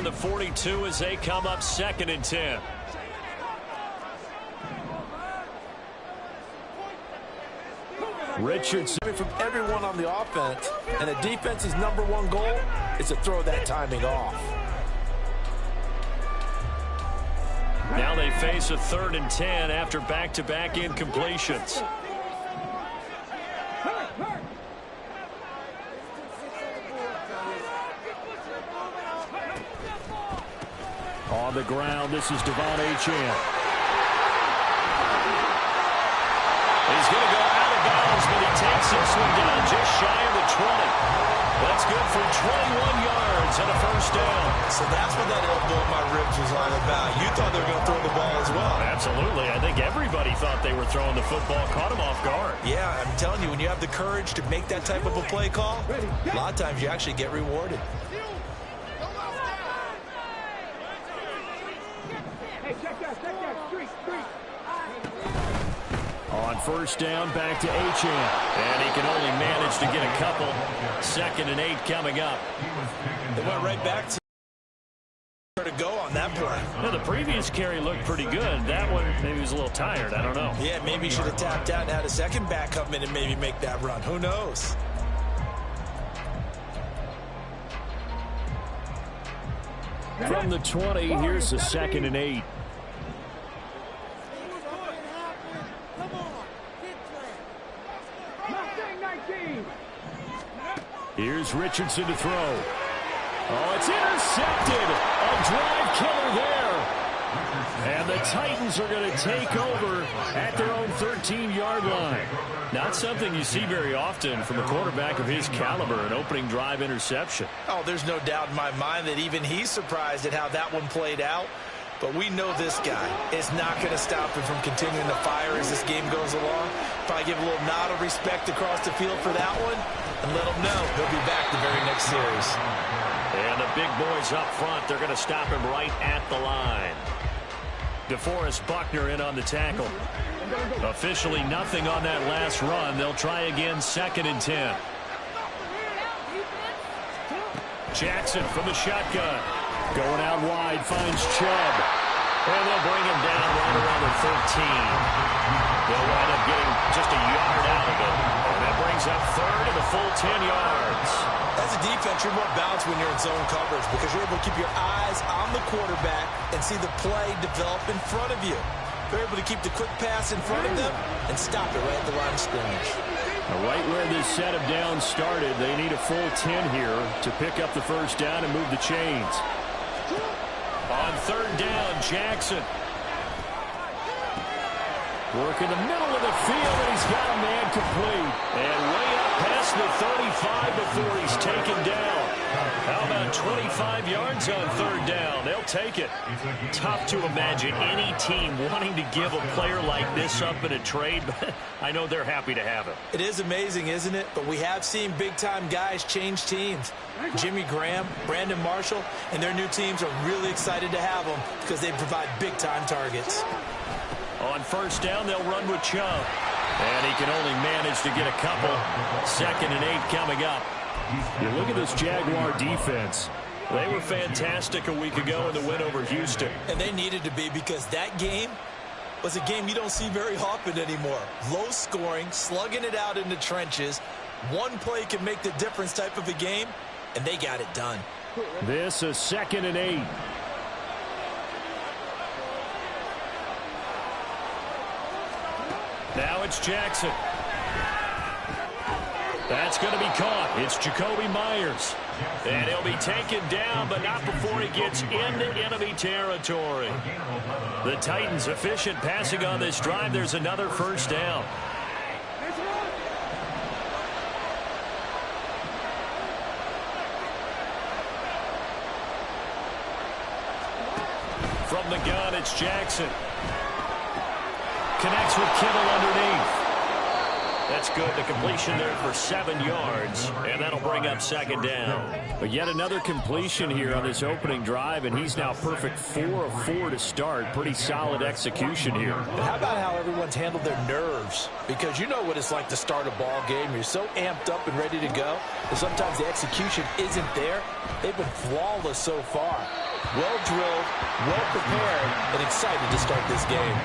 the 42 as they come up 2nd and 10. Richardson. From everyone on the offense, and the defense's #1 goal is to throw that timing off. Now they face a 3rd and 10 after back-to-back incompletions. On the ground, this is Devon Achane. He's going to go out of bounds, but he takes this one down just shy of the 20. That's good for 21 yards and a 1st down. So that's what that elbow in my ribs was all about. You thought they were going to throw the ball as well. Absolutely. I think everybody thought they were throwing the football, caught him off guard. Yeah, I'm telling you, when you have the courage to make that type of a play call, a lot of times you actually get rewarded. On 1st down, back to Achane. And he can only manage to get a couple. 2nd and 8 coming up. They went right back to where to go on that play. Yeah, the previous carry looked pretty good. That one, maybe he was a little tired. I don't know. Yeah, maybe he should have tapped out and had a second back come in and maybe make that run. Who knows? From the 20, here's the 2nd and 8. Here's Richardson to throw. Oh, it's intercepted. A drive killer there. And the Titans are going to take over at their own 13-yard line. Not something you see very often from a quarterback of his caliber, an opening drive interception. Oh, there's no doubt in my mind that even he's surprised at how that one played out. But we know this guy is not going to stop him from continuing to fire as this game goes along. Probably give a little nod of respect across the field for that one and let him know he'll be back the very next series. And the big boys up front, they're going to stop him right at the line. DeForest Buckner in on the tackle. Officially nothing on that last run. They'll try again 2nd and 10. Jackson from the shotgun. Going out wide, finds Chubb. And they'll bring him down right around the 13. They'll wind up getting just a yard out of it. And that brings up 3rd and a full 10 yards. As a defense, you're more balanced when you're in zone coverage because you're able to keep your eyes on the quarterback and see the play develop in front of you. They're able to keep the quick pass in front of them and stop it right at the line of scrimmage. Right where this set of downs started, they need a full 10 here to pick up the 1st down and move the chains. On 3rd down, Jackson. Working the middle of the field, and he's got a man complete. And way up past the 35 before he's taken down. How about 25 yards on 3rd down? They'll take it. Tough to imagine any team wanting to give a player like this up in a trade, but I know they're happy to have him. It is amazing, isn't it? But we have seen big-time guys change teams. Jimmy Graham, Brandon Marshall, and their new teams are really excited to have them because they provide big-time targets. On 1st down, they'll run with Chubb. And he can only manage to get a couple. 2nd and 8 coming up. You look at this Jaguar defense. They were fantastic a week ago in the win over Houston. And they needed to be because that game was a game you don't see very often anymore. Low scoring, slugging it out in the trenches. One play can make the difference type of a game, and they got it done. This is 2nd and 8. Now it's Jackson. That's going to be caught. It's Jakobi Meyers. And he'll be taken down, but not before he gets into enemy territory. The Titans efficient passing on this drive. There's another 1st down. From the gun, it's Jackson. Connects with Kittle underneath. That's good. The completion there for 7 yards, and that'll bring up 2nd down. But yet another completion here on this opening drive, and he's now perfect 4 of 4 to start. Pretty solid execution here. And how about how everyone's handled their nerves? Because you know what it's like to start a ball game. You're so amped up and ready to go, and sometimes the execution isn't there. They've been flawless so far. Well drilled, well prepared, and excited to start this game.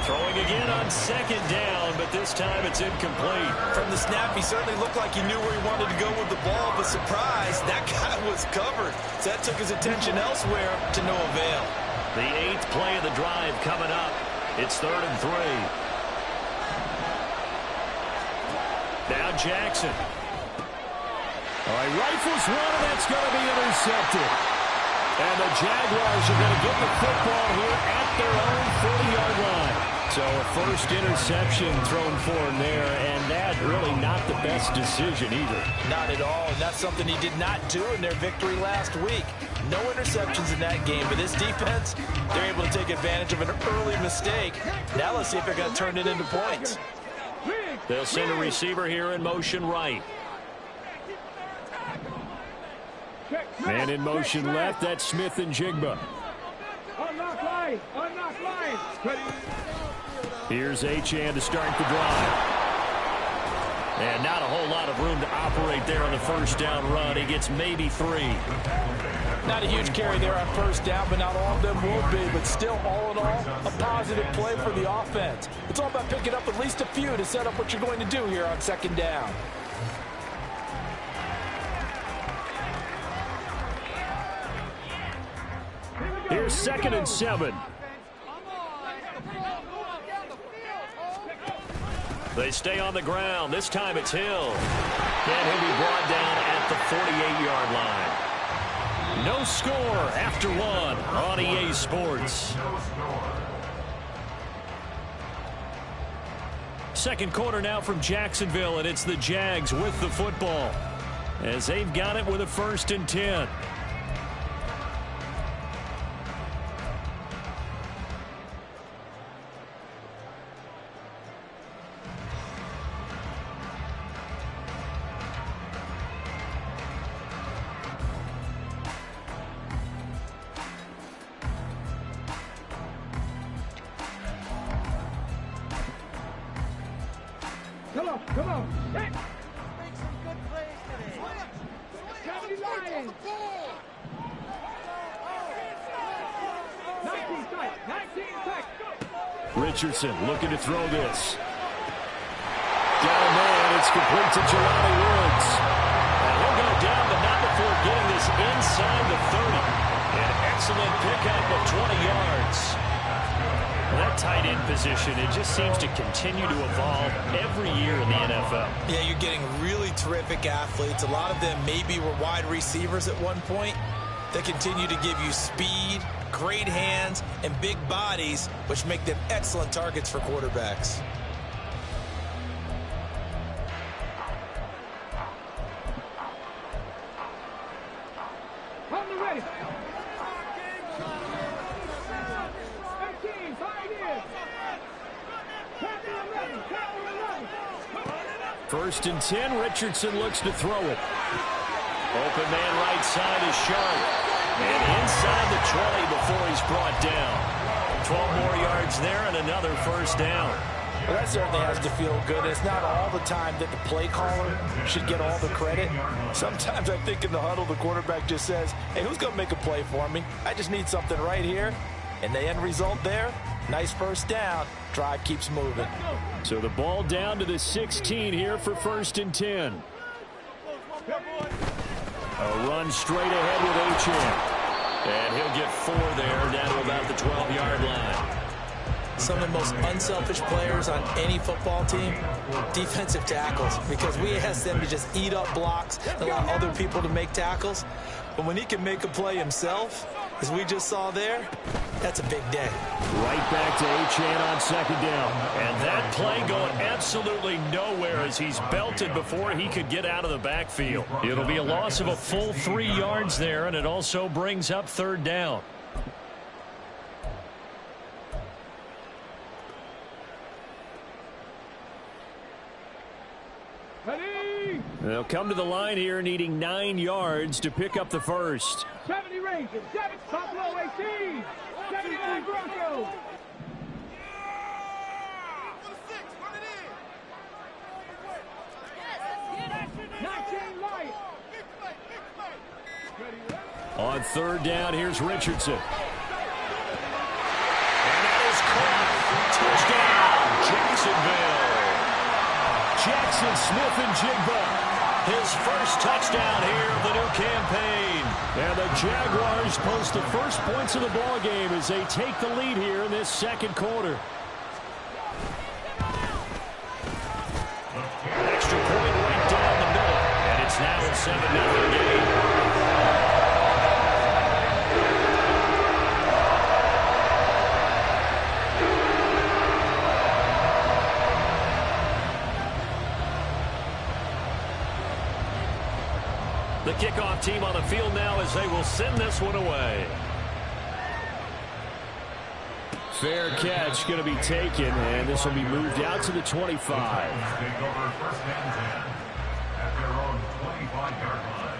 Throwing again on second down, but this time it's incomplete. From the snap, he certainly looked like he knew where he wanted to go with the ball, but surprise, that guy was covered. So that took his attention elsewhere to no avail. The 8th play of the drive coming up. It's 3rd and 3. Now Jackson. All right, rifles one, and that's going to be intercepted. And the Jaguars are going to get the football here at their own 40-yard line. So a first interception thrown for him there, and that really not the best decision either. Not at all, and that's something he did not do in their victory last week. No interceptions in that game, but this defense, they're able to take advantage of an early mistake. Now let's see if they're going to turn it into points. They'll send a receiver here in motion right. Man in motion left, that's Smith and Jigba. Unlock line, unlock line. Here's Achane to start the drive. And not a whole lot of room to operate there on the first down run. He gets maybe 3. Not a huge carry there on first down, but not all of them will be. But still, all in all, a positive play for the offense. It's all about picking up at least a few to set up what you're going to do here on second down. Here's 2nd and 7. They stay on the ground. This time it's Hill. And he'll be brought down at the 48-yard line. No score after 1 on EA Sports. Second quarter now from Jacksonville, and it's the Jags with the football as they've got it with a 1st and 10. Come on. Hey. Make some good plays today. County Lions. 19 sack. Richardson looking to throw this. Down man, it's complete to Jelani Woods. And he'll go down, but not before getting this inside the 30. An excellent pickup of 20 yards. That tight end position, it just seems to continue to evolve every year in the NFL. Yeah, you're getting really terrific athletes. A lot of them maybe were wide receivers at one point. They continue to give you speed, great hands, and big bodies, which make them excellent targets for quarterbacks. On the ready. 1st and 10, Richardson looks to throw it. Open man right side is Sharp. And inside the 20 before he's brought down. 12 more yards there and another 1st down. Well, that certainly has to feel good. It's not all the time that the play caller should get all the credit. Sometimes I think in the huddle, the quarterback just says, hey, who's going to make a play for me? I just need something right here. And the end result there, nice 1st down. Drive keeps moving. So the ball down to the 16 here for 1st and 10. A run straight ahead with Achane. And he'll get 4 there, down to about the 12-yard line. Some of the most unselfish players on any football team, defensive tackles, because we ask them to just eat up blocks and allow other people to make tackles. But when he can make a play himself, as we just saw there, that's a big day. Right back to Achane on 2nd down. And that play going absolutely nowhere as he's belted before he could get out of the backfield. It'll be a loss of a full 3 yards there, and it also brings up 3rd down. Ready. They'll come to the line here needing 9 yards to pick up the 1st. 70 Rangers, 7 Buffalo 18, 79 Broncos. 19 Lions. On third down, here's Richardson. And that is caught. Touchdown, Jacksonville. Jackson Smith-Njigba, his first touchdown here of the new campaign. And the Jaguars post the first points of the ballgame as they take the lead here in this second quarter. Extra point right down the middle. And it's now a 7-0 game. The kickoff team on the field now as they will send this one away. Fair catch going to be taken, and this will be moved out to the 25. Take over first and 10 at their own 25-yard line.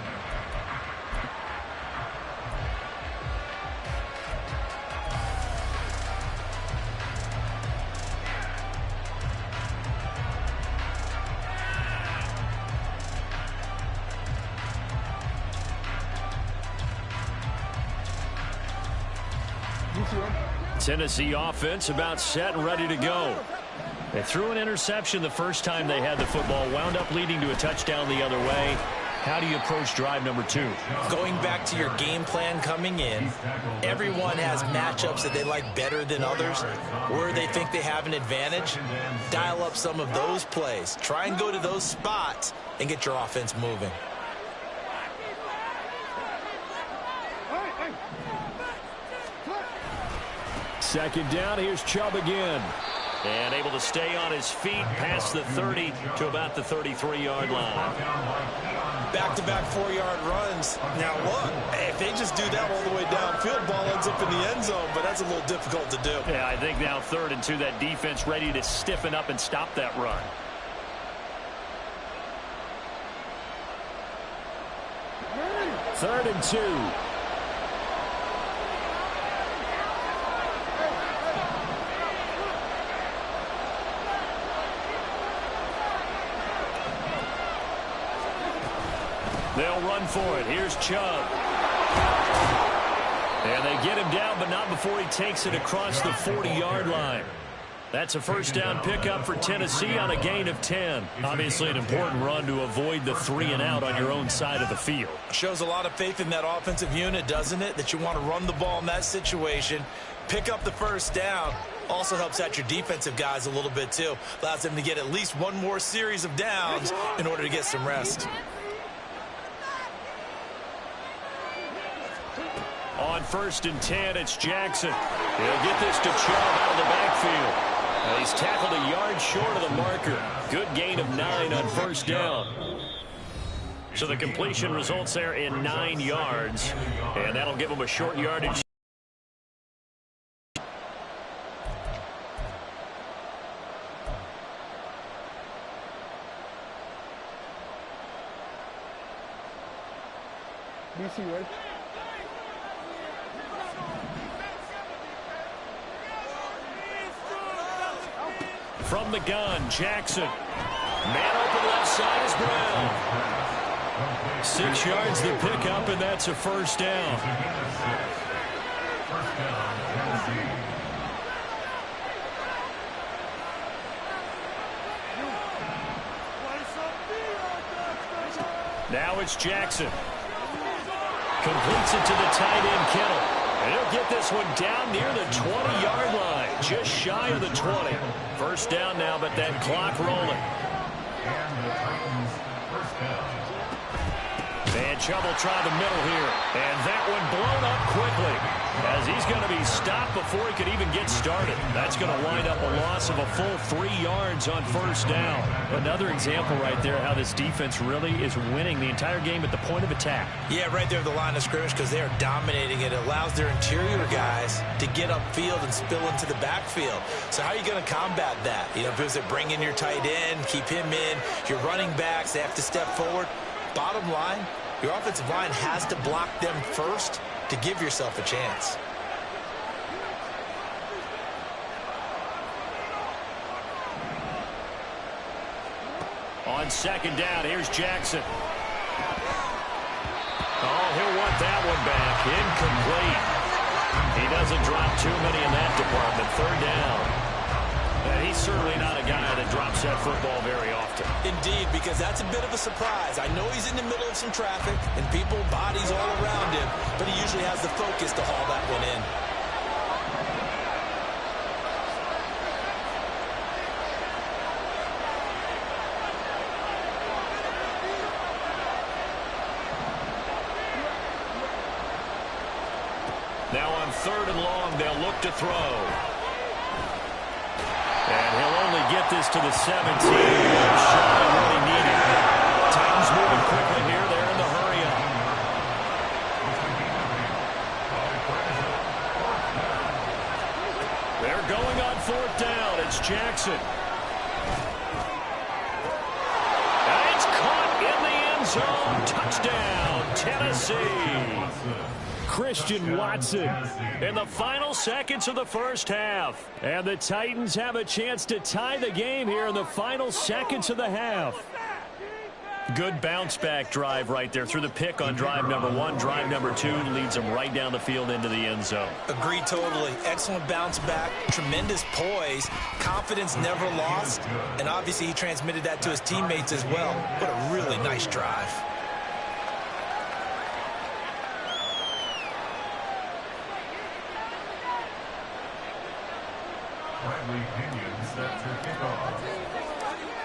Tennessee offense about set and ready to go. They threw an interception the first time they had the football, wound up leading to a touchdown the other way. How do you approach drive number 2? Going back to your game plan coming in, everyone has matchups that they like better than others, where they think they have an advantage. Dial up some of those plays. Try and go to those spots and get your offense moving. Second down, here's Chubb again. And able to stay on his feet past the 30 to about the 33-yard line. Back-to-back 4-yard runs. Now look, if they just do that all the way downfield, ball ends up in the end zone, but that's a little difficult to do. Yeah, I think now 3rd and 2, that defense ready to stiffen up and stop that run. Third and 2. They'll run for it. Here's Chubb. And they get him down, but not before he takes it across the 40-yard line. That's a first down pickup for Tennessee on a gain of 10. Obviously an important run to avoid the 3-and-out on your own side of the field. Shows a lot of faith in that offensive unit, doesn't it? That you want to run the ball in that situation, pick up the first down. Also helps out your defensive guys a little bit too. Allows them to get at least one more series of downs in order to get some rest. On 1st and 10, it's Jackson. He'll get this to Chubb out of the backfield. Now he's tackled a yard short of the marker. Good gain of 9 on first down. So the completion results there in 9 yards. And that'll give him a short yardage. From the gun, Jackson. Man open left side is Brown. 6 yards to pick up, and that's a first down. Now it's Jackson. Completes it to the tight end, Kittle. And he'll get this one down near the 20-yard line, just shy of the 20. First down now, but that clock rolling. And Chubb will try the middle here. And that one blown up quickly as he's going to be stopped before he could even get started. That's going to wind up a loss of a full 3 yards on first down. Another example right there how this defense really is winning the entire game at the point of attack. Yeah, right there at the line of scrimmage because they are dominating it. It allows their interior guys to get upfield and spill into the backfield. So how are you going to combat that? You know, because they bring in your tight end, keep him in. Your running backs, they have to step forward. Bottom line, your offensive line has to block them first to give yourself a chance. On second down, here's Jackson. Oh, he'll want that one back. Incomplete. He doesn't drop too many in that department. Third down. He's certainly not a guy that drops that football very often. Indeed, because that's a bit of a surprise. I know he's in the middle of some traffic and people, bodies all around him, but he usually has the focus to haul that one in. Now on third and long, they'll look to throw. And he'll only get this to the 17. Shy of what he needed. Titans moving quickly here. They're in the hurry up. They're going on fourth down. It's Jackson. And it's caught in the end zone. Touchdown, Tennessee. Christian Watson in the final seconds of the first half. And the Titans have a chance to tie the game here in the final seconds of the half. Good bounce-back drive right there through the pick on drive number 1. Drive number 2 leads them right down the field into the end zone. Agreed totally. Excellent bounce back, tremendous poise, confidence never lost, and obviously he transmitted that to his teammates as well. What a really nice drive.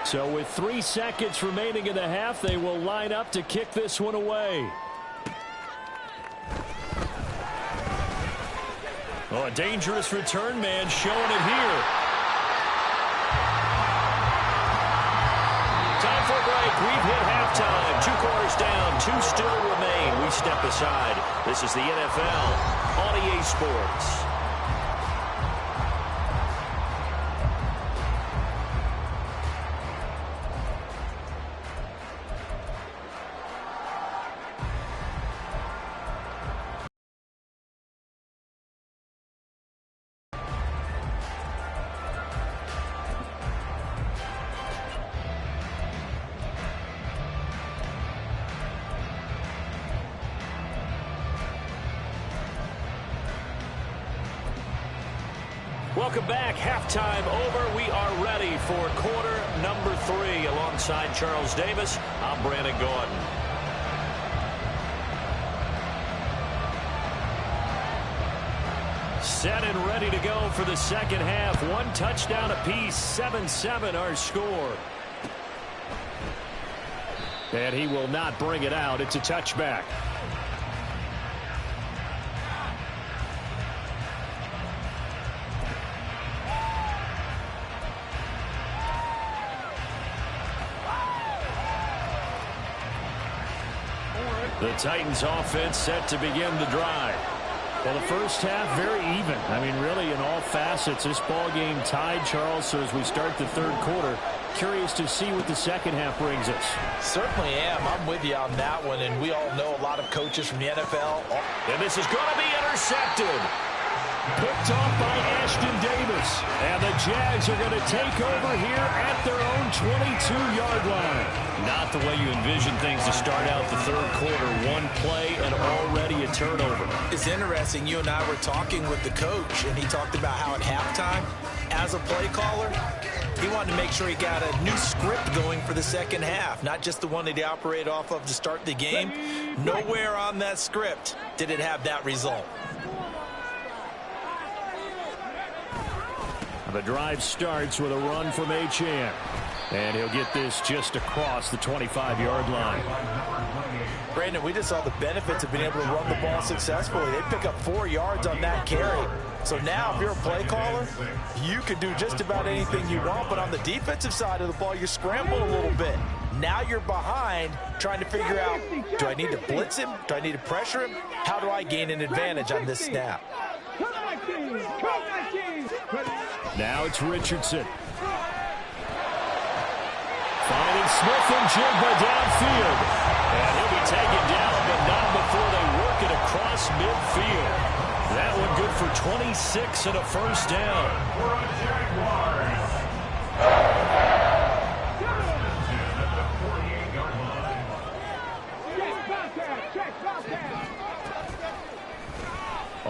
So with 3 seconds remaining in the half, they will line up to kick this one away. Oh, a dangerous return man showing it here. Time for a break. We've hit halftime. 2 quarters down, 2 still remain. We step aside. This is the NFL on EA Sports. Welcome back. Halftime over. We are ready for quarter number 3. Alongside Charles Davis, I'm Brandon Gaudin. Set and ready to go for the second half. 1 touchdown apiece. 7-7 our score. And he will not bring it out. It's a touchback. The Titans offense set to begin the drive. Well, the first half very even. I mean, really in all facets, this ball game tied, Charles. So as we start the third quarter, curious to see what the second half brings us. Certainly am. I'm with you on that one, and we all know a lot of coaches from the NFL. And this is going to be intercepted. Picked off by Ashton Davis. And the Jags are going to take over here at their own 22-yard line. Not the way you envision things to start out the third quarter. 1 play and already a turnover. It's interesting. You and I were talking with the coach, and he talked about how at halftime, as a play caller, he wanted to make sure he got a new script going for the second half, not just the one that he operated off of to start the game. Nowhere on that script did it have that result. The drive starts with a run from Achane. And he'll get this just across the 25-yard line. Brandon, we just saw the benefits of being able to run the ball successfully. They pick up 4 yards on that carry. So now if you're a play caller, you can do just about anything you want. But on the defensive side of the ball, you scramble a little bit. Now you're behind trying to figure out, do I need to blitz him? Do I need to pressure him? How do I gain an advantage on this snap? Now it's Richardson. Finding Smith-Njigba downfield. And he'll be taken down, but not before they work it across midfield. That one good for 26 and a first down.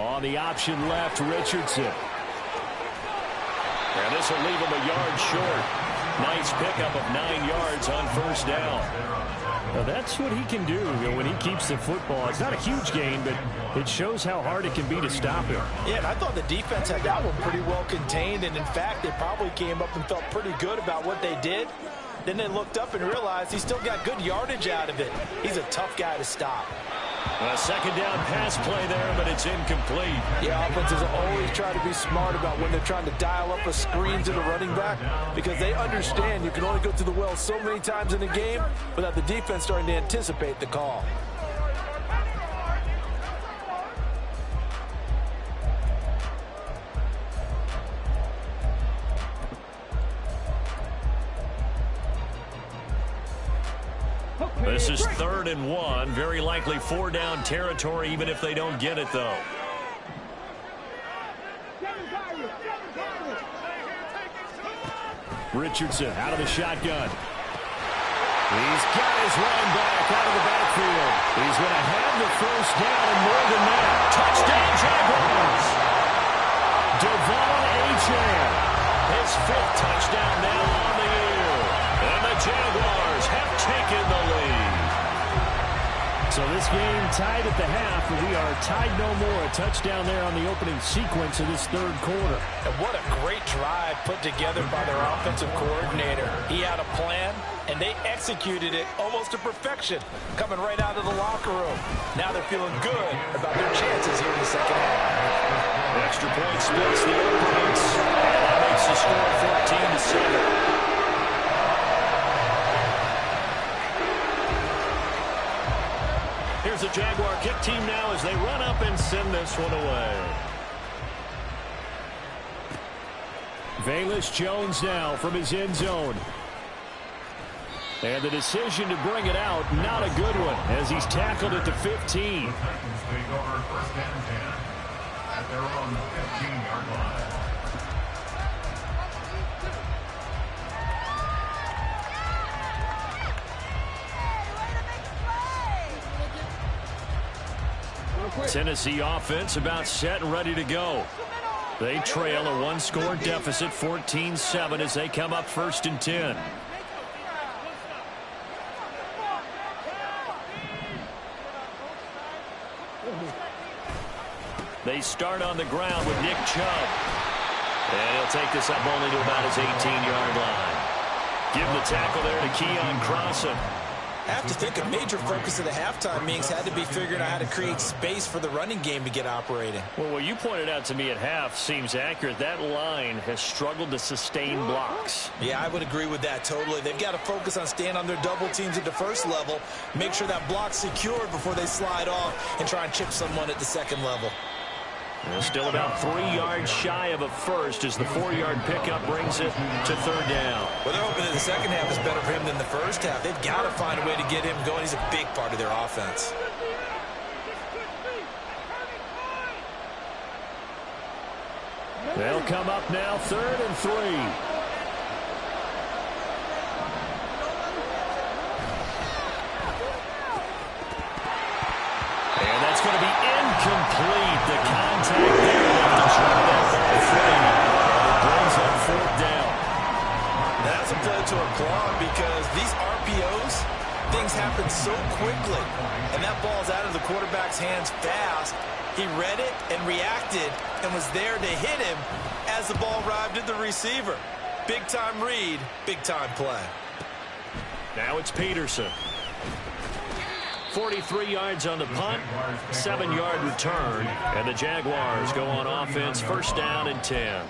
On the option left, Richardson. And this will leave him a yard short. Nice pickup of 9 yards on first down. Now that's what he can do when he keeps the football. It's not a huge gain, but it shows how hard it can be to stop him. Yeah, and I thought the defense had that one pretty well contained, and in fact, they probably came up and felt pretty good about what they did. Then they looked up and realized he still got good yardage out of it. He's a tough guy to stop. A second down pass play there, but it's incomplete. Yeah, offenses always try to be smart about when they're trying to dial up a screen to the running back, because they understand you can only go to the well so many times in a game without the defense starting to anticipate the call. This is 3rd and 1. Very likely 4-down territory, even if they don't get it, though. Richardson out of the shotgun. He's got his running back out of the backfield. He's going to have the first down and more than that. Touchdown, Jaguars. Devon Achane. His 5th touchdown now on the year. And the Jaguars have taken the lead. So this game tied at the half, but we are tied no more. A touchdown there on the opening sequence of this 3rd quarter. And what a great drive put together by their offensive coordinator. He had a plan, and they executed it almost to perfection, coming right out of the locker room. Now they're feeling good about their chances here in the second half. Extra point splits the opponents, and that makes the score 14-7. Here's the Jaguar kick team now as they run up and send this one away. Velus Jones now from his end zone. And the decision to bring it out, not a good one, as he's tackled at the 15. Take over 1st and 10 at their own 15-yard line. Tennessee offense about set and ready to go. They trail a 1-score deficit, 14-7, as they come up 1st and 10. They start on the ground with Nick Chubb. And he'll take this up only to about his 18-yard line. Give the tackle there to Keon Crossan. I have to think a major focus of the halftime meetings had to be figuring out how to create space for the running game to get operating. Well, what you pointed out to me at half seems accurate. That line has struggled to sustain blocks. Yeah, I would agree with that totally. They've got to focus on staying on their double teams at the first level, make sure that block's secured before they slide off and try and chip someone at the second level. Still about 3 yards shy of a first as the 4-yard pickup brings it to 3rd down. Well, they're hoping that the second half is better for him than the first half. They've got to find a way to get him going. He's a big part of their offense. They'll come up now 3rd and 3. And that's going to be incomplete. The contact there left to try that ball free. It brings up 4th down. That's a play to applaud because these RPOs, things happen so quickly. And that ball's out of the quarterback's hands fast. He read it and reacted and was there to hit him as the ball arrived at the receiver. Big-time read, big-time play. Now it's Peterson. 43 yards on the punt, 7-yard return, and the Jaguars go on offense, 1st down and 10.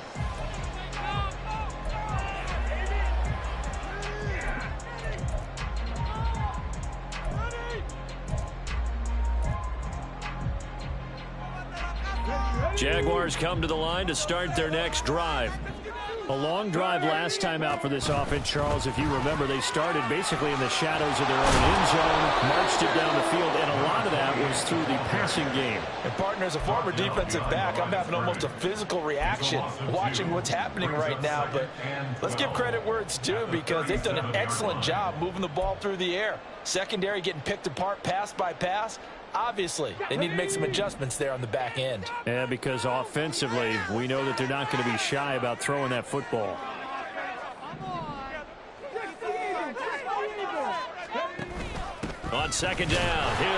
Jaguars come to the line to start their next drive. A long drive last time out for this offense, Charles. If you remember, they started basically in the shadows of their own end zone, marched it down the field, and a lot of that was through the passing game. And partner, as a former defensive back, I'm having almost a physical reaction watching what's happening right now. But let's give credit where it's due because they've done an excellent job moving the ball through the air. Secondary getting picked apart pass by pass. Obviously, they need to make some adjustments there on the back end. Yeah, because offensively, we know that they're not going to be shy about throwing that football. On second down, Hill.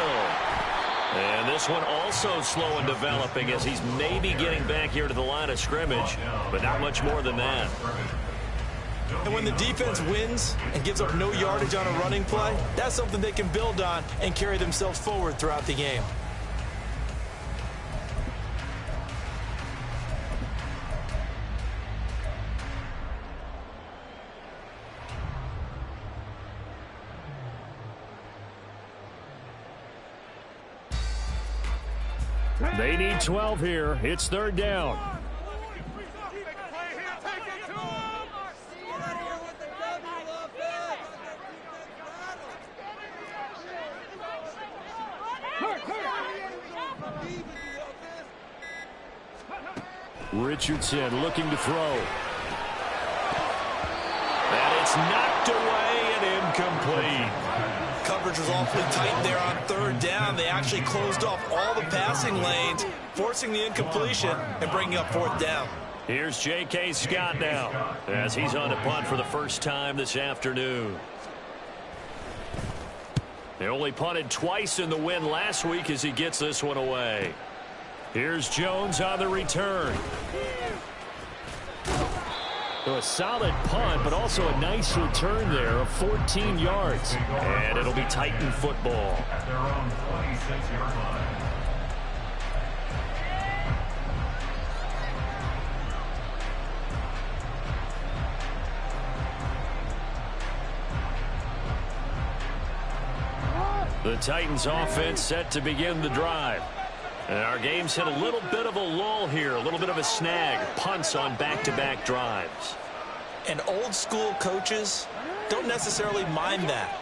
And this one also slow in developing as he's maybe getting back here to the line of scrimmage, but not much more than that. And when the defense wins and gives up no yardage on a running play, that's something they can build on and carry themselves forward throughout the game. They need 12 here. It's third down. Richardson looking to throw. And it's knocked away and incomplete. Coverage was awfully tight there on third down. They actually closed off all the passing lanes, forcing the incompletion and bringing up fourth down. Here's J.K. Scott now as he's on a punt for the first time this afternoon. They only punted twice in the win last week as he gets this one away. Here's Jones on the return. So a solid punt, but also a nice return there of 14 yards. And it'll be Titan football. At their own 26-yard line. The Titans offense set to begin the drive. And our game's hit a little bit of a lull here, a little bit of a snag. Punts on back-to-back drives. And old school coaches don't necessarily mind that.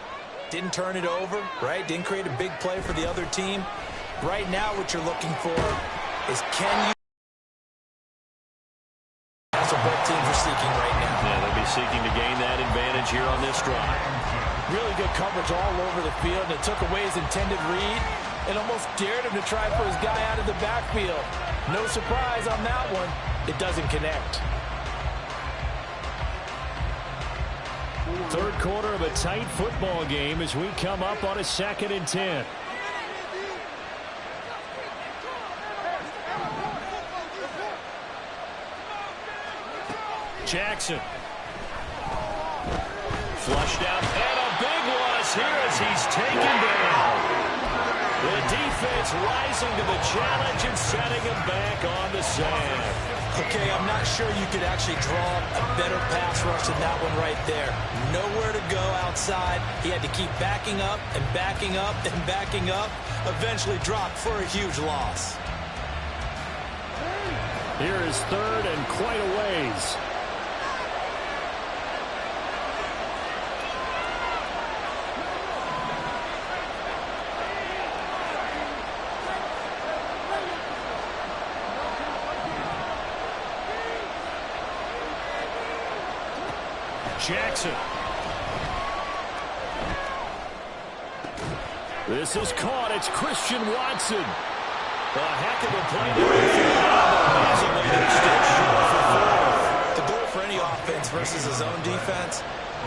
Didn't turn it over, right? Didn't create a big play for the other team. Right now what you're looking for is can you... That's what both teams are seeking right now. Yeah, they'll be seeking to gain that advantage here on this drive. Really good coverage all over the field, and it took away his intended read and almost dared him to try for his guy out of the backfield. No surprise on that one. It doesn't connect. Third quarter of a tight football game as we come up on a 2nd and 10. Jackson. Flushed out, and a big loss here as he's taken down. The defense rising to the challenge and setting him back on the sand. Okay, I'm not sure you could actually draw a better pass rush than that one right there. Nowhere to go outside. He had to keep backing up and backing up and backing up. Eventually dropped for a huge loss. Here is third and quite a ways. Jackson. This is caught. It's Christian Watson. A heck of a play. The goal for any offense versus his own defense,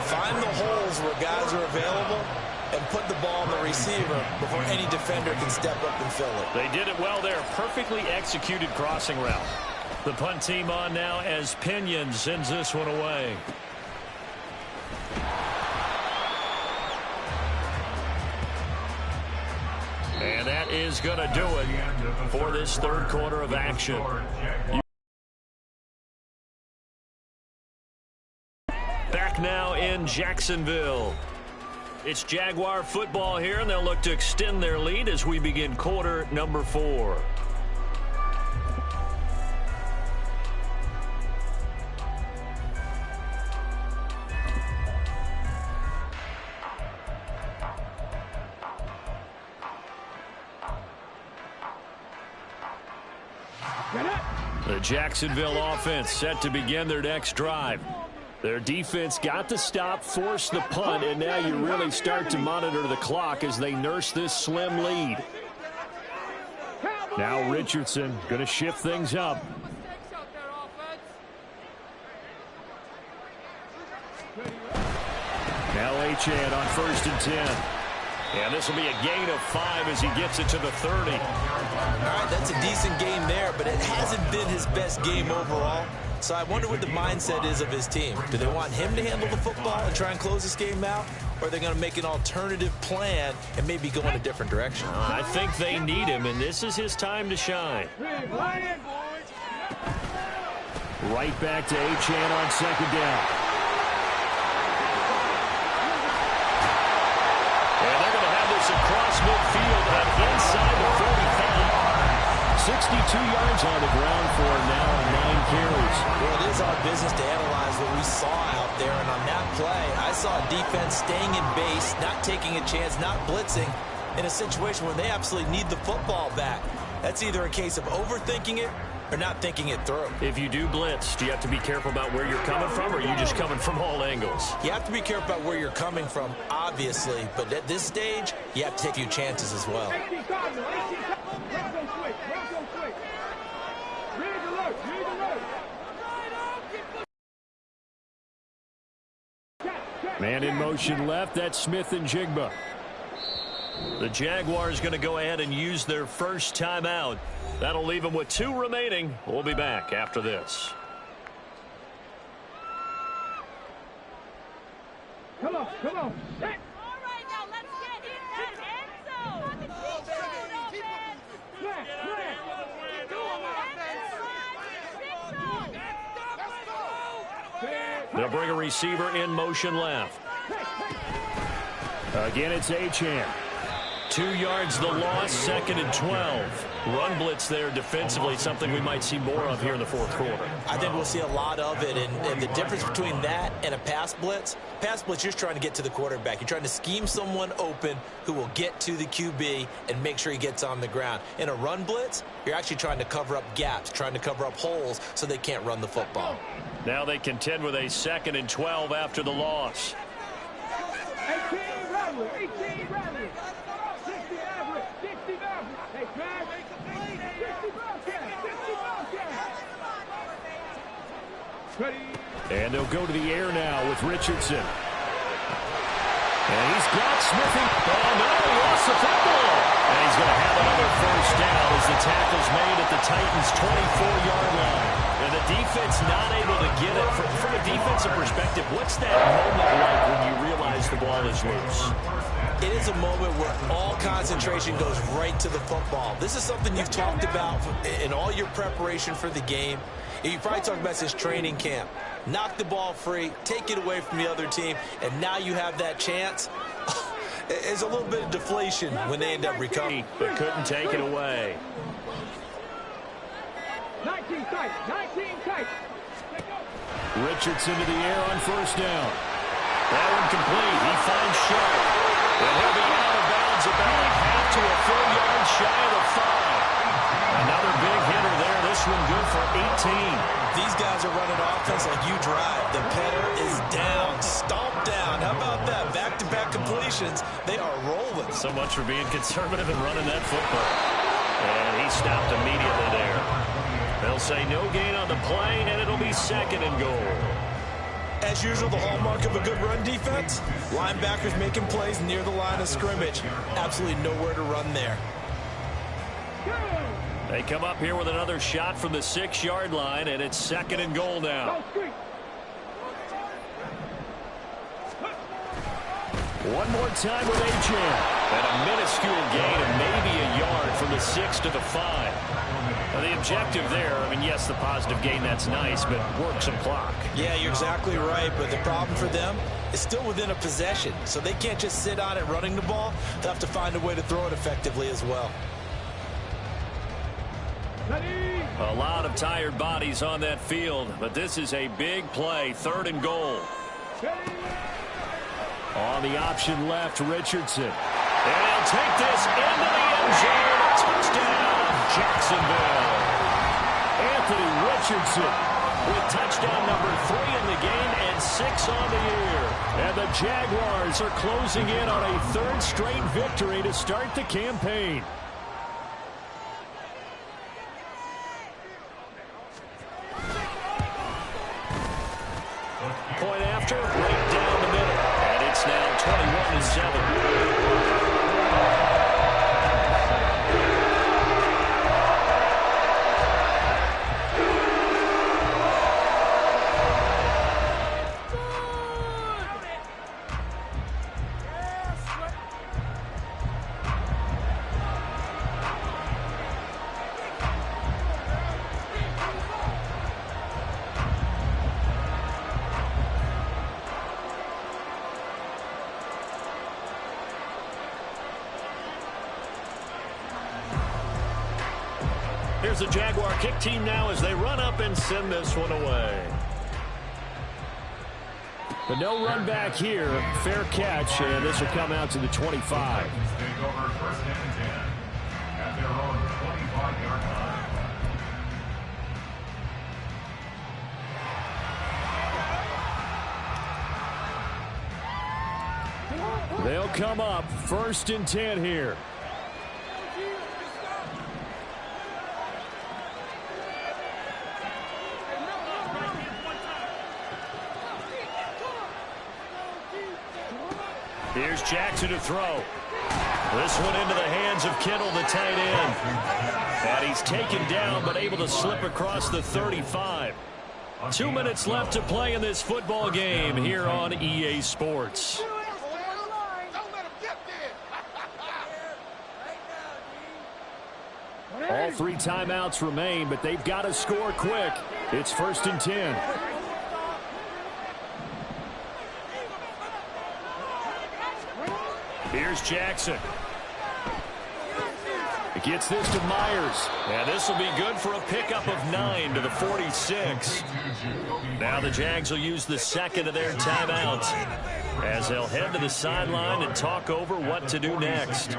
find the holes where guys are available and put the ball on the receiver before any defender can step up and fill it. They did it well there. Perfectly executed crossing route. The punt team on now as Pinion sends this one away. And that is going to do it for this third quarter of action. Back now in Jacksonville. It's Jaguar football here, and they'll look to extend their lead as we begin quarter number 4. The Jacksonville offense set to begin their next drive. Their defense got the stop, forced the punt, and now you really start to monitor the clock as they nurse this slim lead. Now Richardson going to shift things up. Now Achane on 1st and 10. And this will be a gain of 5 as he gets it to the 30. All right, that's a decent game there, but it hasn't been his best game overall. So I wonder what the mindset is of his team. Do they want him to handle the football and try and close this game out? Or are they going to make an alternative plan and maybe go in a different direction? I think they need him, and this is his time to shine. Right back to Achane on 2nd down. And they're going to have this across midfield and inside the 45. 62 yards on the ground for now on 9 carries. Well, it is our business to analyze what we saw out there. And on that play, I saw a defense staying in base, not taking a chance, not blitzing in a situation where they absolutely need the football back. That's either a case of overthinking it or not thinking it through. If you do blitz, do you have to be careful about where you're coming from, or are you just coming from all angles? You have to be careful about where you're coming from, obviously. But at this stage, you have to take a few chances as well. Man in motion left. That's Smith and Jigba. The Jaguars going to go ahead and use their first timeout. That'll leave them with 2 remaining. We'll be back after this. Come on, come on. All right, now let's get in that end zone. They'll bring a receiver in motion left. Again, it's Achane. 2 yards the loss, 2nd and 12. Run blitz there defensively, something we might see more of here in the 4th quarter. I think we'll see a lot of it, and the difference between that and a pass blitz, you're just trying to get to the quarterback. You're trying to scheme someone open who will get to the QB and make sure he gets on the ground. In a run blitz, you're actually trying to cover up gaps, trying to cover up holes so they can't run the football. Now they contend with a 2nd and 12 after the loss. 18 average, 60 average, 60 average. Hey, Craig, 60 Ready. And they'll go to the air now with Richardson. And he's got Smith. Oh, no, he lost the football. And he's going to have another first down as the tackle's made at the Titans' 24-yard line. And the defense not able to get it. From a defensive perspective, what's that moment like when you realize the ball is loose? It is a moment where all concentration goes right to the football. This is something you've talked about in all your preparation for the game. You probably talked about this training camp. Knock the ball free, take it away from the other team, and now you have that chance. It's a little bit of deflation when they end up recovering. But couldn't take it away. 19 tight, 19 tight. Richardson to the air on first down. That one complete. He finds Sharp. And he'll be out of bounds about a half to a full yard shy of the 5. Another big hitter there. This one good for 18. These guys are running offense like you drive. The pedal is down, stomped down. How about that? Back-to-back completions. They are rolling. So much for being conservative and running that football. And he stopped immediately there. They'll say no gain on the play, and it'll be 2nd and goal. As usual, the hallmark of a good run defense, linebackers making plays near the line of scrimmage. Absolutely nowhere to run there. They come up here with another shot from the 6-yard line, and it's 2nd and goal now. One more time with Achane. And a minuscule gain of maybe a yard from the 6 to the 5. Now the objective there, I mean, yes, the positive gain, that's nice, but work some clock. Yeah, you're exactly right, but the problem for them is still within a possession, so they can't just sit on it running the ball. They'll have to find a way to throw it effectively as well. A lot of tired bodies on that field, but this is a big play, 3rd and goal. On the option left, Richardson. And he'll take this into the end zone. Touchdown, Jacksonville. Anthony Richardson with touchdown number 3 in the game and 6 on the year. And the Jaguars are closing in on a 3rd straight victory to start the campaign. monster right down the middle. And it's now 21-7. Here's the Jaguar kick team now as they run up and send this one away. But no run back here. Fair catch, and this will come out to the 25. Take over first and 10 at their own 25-yard line. They'll come up first and 10 here. Here's Jackson to throw. This one into the hands of Kittle, the tight end. And he's taken down but able to slip across the 35. 2 minutes left to play in this football game here on EA Sports. All 3 timeouts remain, but they've got to score quick. It's first and 10. Here's Jackson. It gets this to Myers. And this will be good for a pickup of 9 to the 46. Now the Jags will use the second of their timeouts as they'll head to the sideline and talk over what to do next.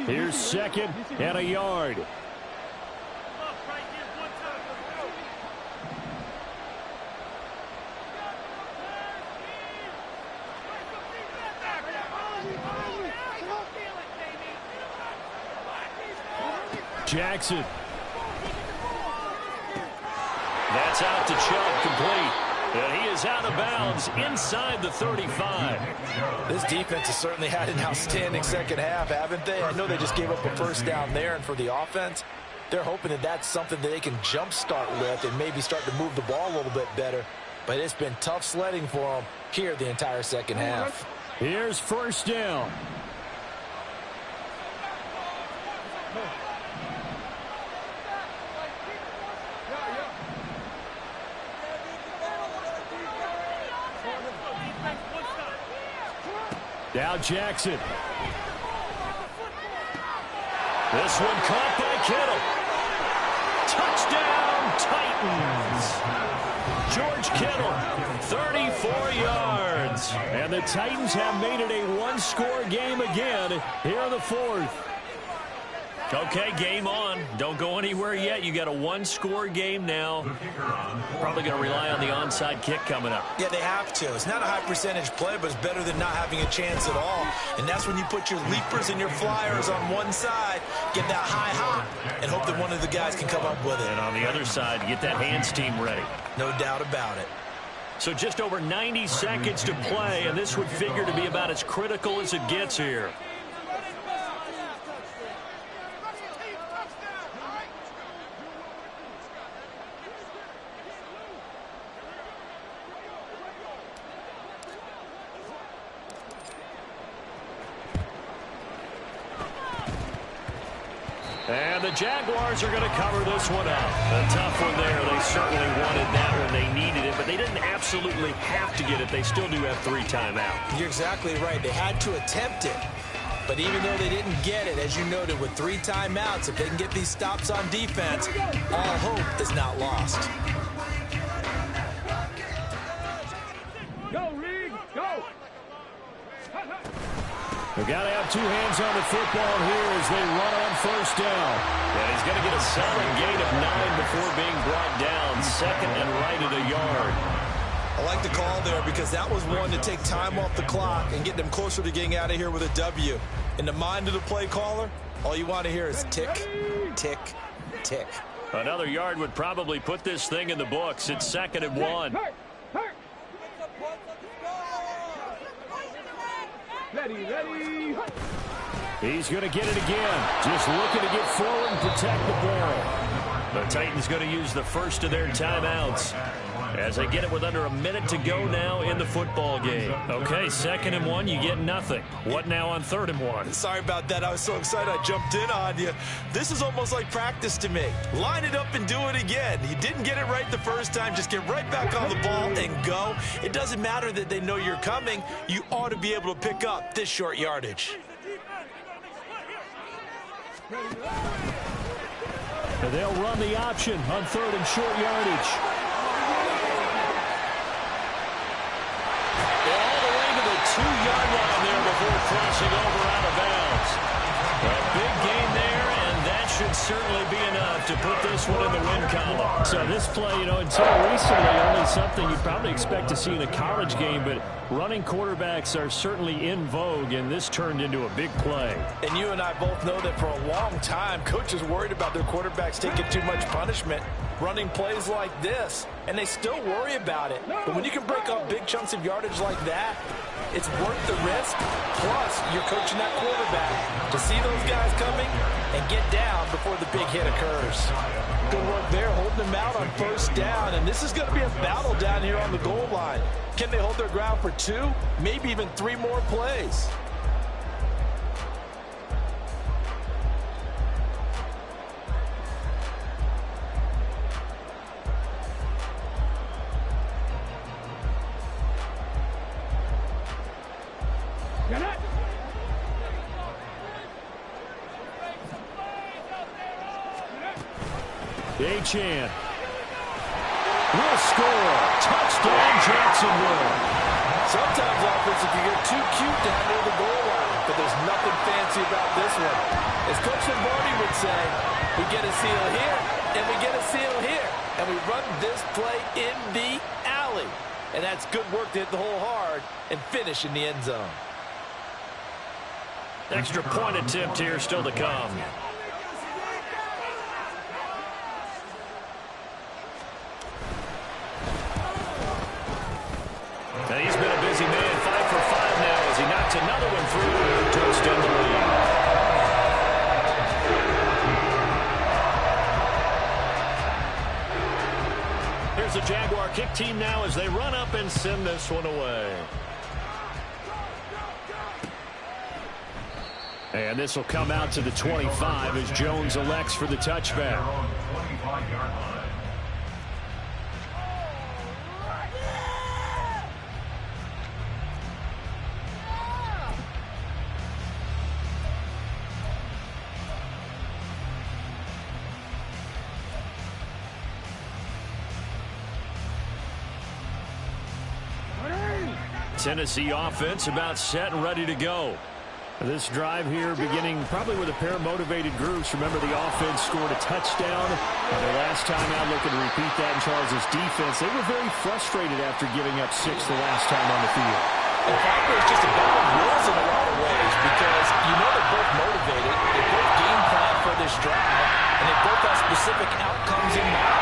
Here's second and a yard. Jackson. That's out to Chubb, complete. And he is out of bounds inside the 35. This defense has certainly had an outstanding second half, haven't they? I know they just gave up a first down there, and for the offense, they're hoping that that's something that they can jumpstart with and maybe start to move the ball a little bit better. But it's been tough sledding for them here the entire second half. Here's first down. Now Jackson. This one caught by Kittle. Touchdown, Titans. George Kittle, 34 yards. And the Titans have made it a one-score game again here in the fourth. Okay, game on. Don't go anywhere yet. You got a one-score game now. Probably going to rely on the onside kick coming up. Yeah, they have to. It's not a high-percentage play, but it's better than not having a chance at all. And that's when you put your leapers and your flyers on one side, get that high hop, and hope that one of the guys can come up with it. And on the other side, get that hands team ready. No doubt about it. So just over 90 seconds to play, and this would figure to be about as critical as it gets here. And the Jaguars are going to cover this one up. A tough one there. They certainly wanted that when they needed it, but they didn't absolutely have to get it. They still do have 3 timeouts. You're exactly right. They had to attempt it. But even though they didn't get it, as you noted, with 3 timeouts, if they can get these stops on defense, all hope is not lost. Go, Reed, go! They've got to have 2 hands on the football here as they run on first down. And he's going to get a solid gain of 9 before being brought down. Second and right at a yard. I like the call there because that was one to take time off the clock and get them closer to getting out of here with a W. In the mind of the play caller, all you want to hear is tick, tick, tick. Another yard would probably put this thing in the books. It's 2nd and 1. Ready. He's going to get it again. Just looking to get forward and protect the ball. The Titans going to use the first of their timeouts as they get it with under a minute to go now in the football game. Okay, 2nd and 1, you get nothing. What now on 3rd and 1? Sorry about that. I was so excited I jumped in on you. This is almost like practice to me. Line it up and do it again. You didn't get it right the first time. Just get right back on the ball and go. It doesn't matter that they know you're coming. You ought to be able to pick up this short yardage. And they'll run the option on 3rd and short yardage. They're all the way to the 2-yard line there before crossing over out of bounds. A big gain there, and that should certainly be enough to put this one in the win column. So this play, until recently, only something you'd probably expect to see in a college game, but running quarterbacks are certainly in vogue, and this turned into a big play. And you and I both know that for a long time, coaches worried about their quarterbacks taking too much punishment, running plays like this, and they still worry about it. But when you can break up big chunks of yardage like that, it's worth the risk. Plus, you're coaching that quarterback to see those guys coming and get down before the big hit occurs. Good work there, holding them out on 1st down, and this is going to be a battle down here on the goal line. Can they hold their ground for 2, maybe even 3 more plays? Achane will score. Touchdown, Jacksonville. Sometimes offensive can get too cute down near the goal line, but there's nothing fancy about this one. As Coach Lombardi would say, we get a seal here, and we get a seal here, and we run this play in the alley. And that's good work to hit the hole hard and finish in the end zone. Extra point attempt here still to come. And he's been a busy man, 5 for 5 now as he knocks another one through to extend the lead. Here's the Jaguar kick team now as they run up and send this one away. And this will come out to the 25 as Jones elects for the touchback. Tennessee offense about set and ready to go. This drive here beginning probably with a pair of motivated groups. Remember, the offense scored a touchdown. Their last time out, looking to repeat that in Charles' defense. They were very frustrated after giving up 6 the last time on the field. And frankly, it's just a battle of wills in a lot of ways because you know they're both motivated. They both game plan for this drive, and they both have specific outcomes in mind.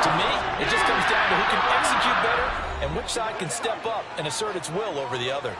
To me, it just comes down to who can execute better and which side can step up and assert its will over the other.